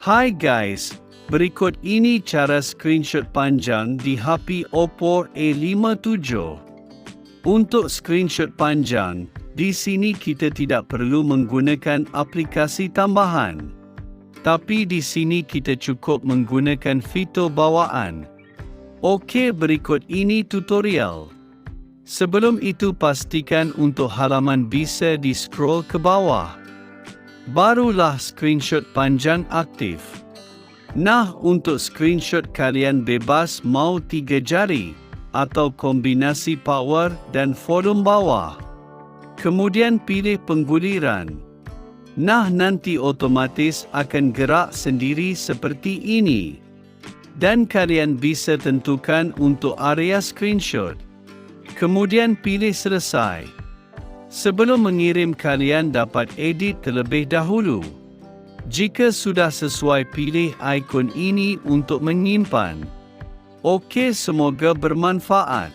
Hai guys, berikut ini cara screenshot panjang di HP Oppo A57. Untuk screenshot panjang, di sini kita tidak perlu menggunakan aplikasi tambahan. Tapi di sini kita cukup menggunakan fitur bawaan. Okey, berikut ini tutorial. Sebelum itu pastikan untuk halaman bisa di-scroll ke bawah. Barulah screenshot panjang aktif. Nah, untuk screenshot kalian bebas mau 3 jari atau kombinasi power dan volume bawah. Kemudian pilih pengguliran. Nah, nanti otomatis akan gerak sendiri seperti ini. Dan kalian bisa tentukan untuk area screenshot. Kemudian pilih selesai. Sebelum mengirim, kalian dapat edit terlebih dahulu. Jika sudah sesuai, pilih ikon ini untuk menyimpan. Okey, semoga bermanfaat.